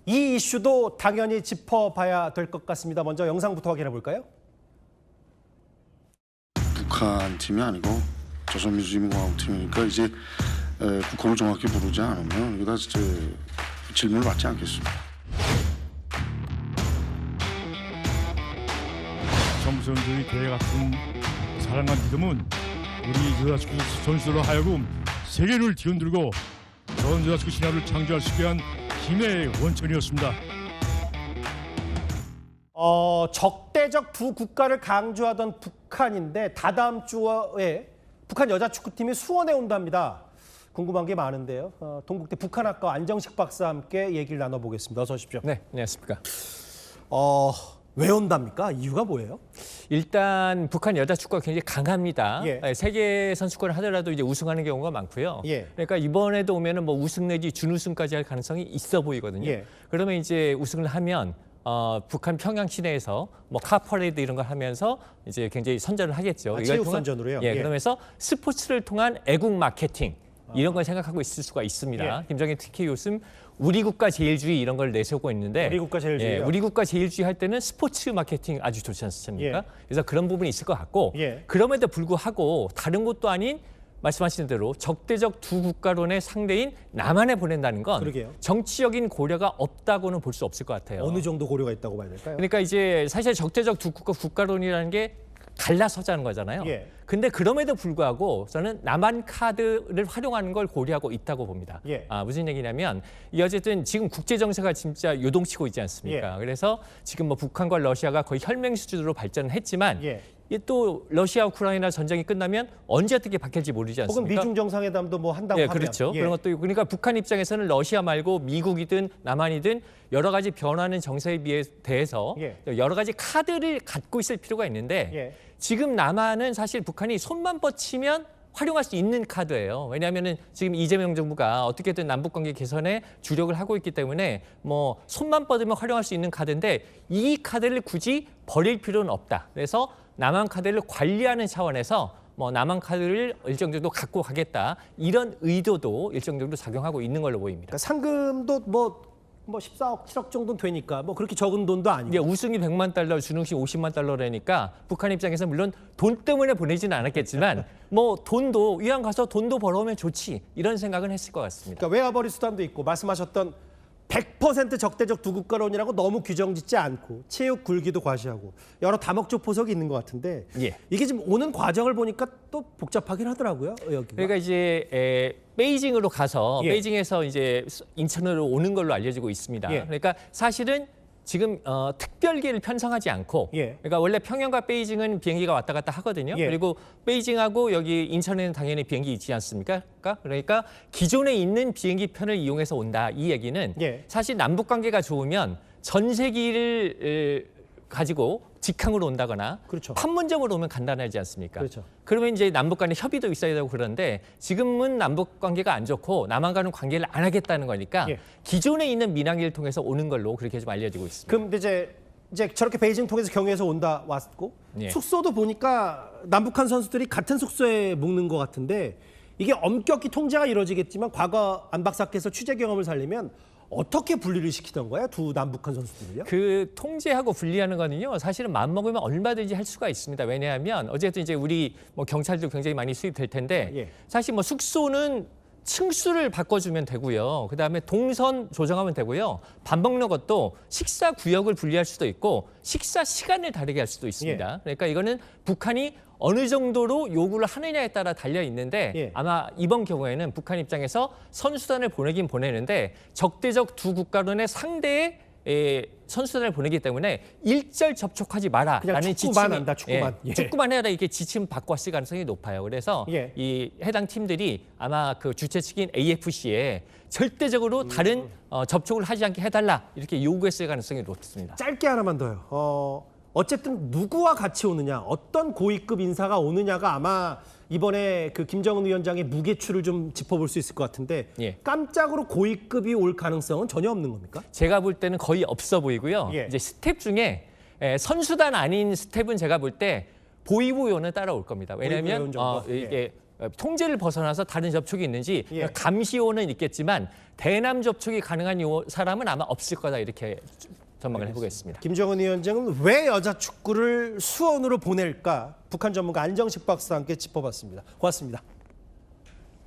이 이슈도 당연히 짚어봐야 될 것 같습니다. 먼저 영상부터 확인해 볼까요? 북한 팀이 아니고 조선민주주의공화국 팀이니까 이제 북한을 정확히 부르지 않으면 이거 진짜 질문을 받지 않겠습니다. 청소년들의 개 같은 사랑과 믿음은 우리 여자축구 선수들로 하여금 세계를 뒤흔들고 전 여자축구 신화를 창조할 수 있게 한 힘의 원천이었습니다. 적대적 두 국가를 강조하던 북한인데 다다음 주에 북한 여자축구팀이 수원에 온답니다. 궁금한 게 많은데요. 동국대 북한학과 안정식 박사와 함께 얘기를 나눠보겠습니다. 어서 오십시오. 네, 안녕하십니까. 왜 온답니까? 이유가 뭐예요? 일단 북한 여자 축구가 굉장히 강합니다. 예. 세계 선수권을 하더라도 이제 우승하는 경우가 많고요. 예. 그러니까 이번에도 오면은 뭐 우승 내지 준우승까지 할 가능성이 있어 보이거든요. 예. 그러면 이제 우승을 하면 북한 평양 시내에서 뭐 카퍼레이드 이런 걸 하면서 이제 굉장히 선전을 하겠죠. 체육 선전으로요? 예, 예. 그러면서 스포츠를 통한 애국 마케팅 이런 걸 생각하고 있을 수가 있습니다. 예. 김정일 특히 요즘 우리 국가 제일주의 이런 걸 내세우고 있는데 우리 국가 제일주의요? 예, 우리 국가 제일주의 할 때는 스포츠 마케팅 아주 좋지 않습니까? 예. 그래서 그런 부분이 있을 것 같고 예. 그럼에도 불구하고 다른 곳도 아닌 말씀하신 대로 적대적 두 국가론의 상대인 남한에 보낸다는 건 그러게요. 정치적인 고려가 없다고는 볼 수 없을 것 같아요. 어느 정도 고려가 있다고 봐야 될까요? 그러니까 이제 사실 적대적 두 국가 국가론이라는 게 갈라서자는 거잖아요. 예. 근데 그럼에도 불구하고 저는 남한 카드를 활용하는 걸 고려하고 있다고 봅니다. 예. 무슨 얘기냐면 이 어쨌든 지금 국제 정세가 진짜 요동치고 있지 않습니까? 예. 그래서 지금 뭐 북한과 러시아가 거의 혈맹 수준으로 발전을 했지만 예. 이게 또 러시아 우크라이나 전쟁이 끝나면 언제 어떻게 바뀔지 모르지 혹은 않습니까? 미중 정상회담도 뭐 한다고 예, 하면. 그렇죠. 예. 그런 것도 있고. 그러니까 북한 입장에서는 러시아 말고 미국이든 남한이든 여러 가지 변화하는 정세에 대해서 예. 여러 가지 카드를 갖고 있을 필요가 있는데 예. 지금 남한은 사실 북한이 손만 뻗치면 활용할 수 있는 카드예요. 왜냐하면은 지금 이재명 정부가 어떻게든 남북 관계 개선에 주력을 하고 있기 때문에 뭐 손만 뻗으면 활용할 수 있는 카드인데 이 카드를 굳이 버릴 필요는 없다. 그래서 남한 카드를 관리하는 차원에서 뭐 남한 카드를 일정 정도 갖고 가겠다 이런 의도도 일정 정도 작용하고 있는 걸로 보입니다. 그러니까 상금도 뭐 14억, 7억 정도는 되니까 뭐 그렇게 적은 돈도 아니고. 이게 우승이 100만 달러, 준우승이 50만 달러라니까 북한 입장에서 물론 돈 때문에 보내지는 않았겠지만 뭐 돈도 이왕 가서 돈도 벌어오면 좋지 이런 생각은 했을 것 같습니다. 그러니까 외화벌이 수단도 있고 말씀하셨던 100% 적대적 두 국가론이라고 너무 규정짓지 않고 체육 굴기도 과시하고 여러 다목적 포석이 있는 것 같은데 예. 이게 지금 오는 과정을 보니까 또 복잡하긴 하더라고요. 여기가. 그러니까 이제 베이징으로 가서 예. 베이징에서 이제 인천으로 오는 걸로 알려지고 있습니다. 예. 그러니까 사실은 지금 특별기를 편성하지 않고 예. 그러니까 원래 평양과 베이징은 비행기가 왔다 갔다 하거든요. 예. 그리고 베이징하고 여기 인천에는 당연히 비행기 있지 않습니까? 그러니까 기존에 있는 비행기 편을 이용해서 온다. 이 얘기는 예. 사실 남북 관계가 좋으면 전세기를 가지고 직항으로 온다거나 그렇죠. 판문점으로 오면 간단하지 않습니까? 그렇죠. 그러면 이제 남북 간에 협의도 있어야 되고 그런데 지금은 남북 관계가 안 좋고 남한과는 관계를 안 하겠다는 거니까 예. 기존에 있는 민항기를 통해서 오는 걸로 그렇게 좀 알려지고 있습니다. 그럼 이제 저렇게 베이징 통해서 경유해서 온다 왔고 예. 숙소도 보니까 남북한 선수들이 같은 숙소에 묵는 것 같은데 이게 엄격히 통제가 이루어지겠지만 과거 안 박사께서 취재 경험을 살리면 어떻게 분리를 시키던 거야? 두 남북한 선수들을요? 그 통제하고 분리하는 거는요 사실은 마음먹으면 얼마든지 할 수가 있습니다. 왜냐하면 어쨌든 이제 우리 뭐 경찰도 굉장히 많이 수입될 텐데 예. 사실 뭐 숙소는 층수를 바꿔주면 되고요. 그다음에 동선 조정하면 되고요. 밥 먹는 것도 식사 구역을 분리할 수도 있고 식사 시간을 다르게 할 수도 있습니다. 예. 그러니까 이거는 북한이 어느 정도로 요구를 하느냐에 따라 달려 있는데 예. 아마 이번 경우에는 북한 입장에서 선수단을 보내긴 보내는데 적대적 두 국가론의 상대의 선수단을 보내기 때문에 일절 접촉하지 마라라는 그냥 축구만 한다, 축구만. 예. 축구만 해라 이렇게 지침 바꿨을 가능성이 높아요. 그래서 예. 이 해당 팀들이 아마 그 주최 측인 AFC에 절대적으로 다른 접촉을 하지 않게 해달라 이렇게 요구했을 가능성이 높습니다. 짧게 하나만 더요. 어쨌든 누구와 같이 오느냐, 어떤 고위급 인사가 오느냐가 아마 이번에 그 김정은 위원장의 무게추를 좀 짚어볼 수 있을 것 같은데 예. 깜짝으로 고위급이 올 가능성은 전혀 없는 겁니까? 제가 볼 때는 거의 없어 보이고요. 예. 이제 스텝 중에 선수단 아닌 스텝은 제가 볼 때 보이부 요원은 따라올 겁니다. 왜냐하면 보이부 요원 정도? 이게 통제를 벗어나서 다른 접촉이 있는지 예. 감시원은 있겠지만 대남 접촉이 가능한 사람은 아마 없을 거다 이렇게 전망을 해보겠습니다. 김정은 위원장은 왜 여자 축구를 수원으로 보낼까? 북한 전문가 안정식 박사와 함께 짚어봤습니다. 고맙습니다.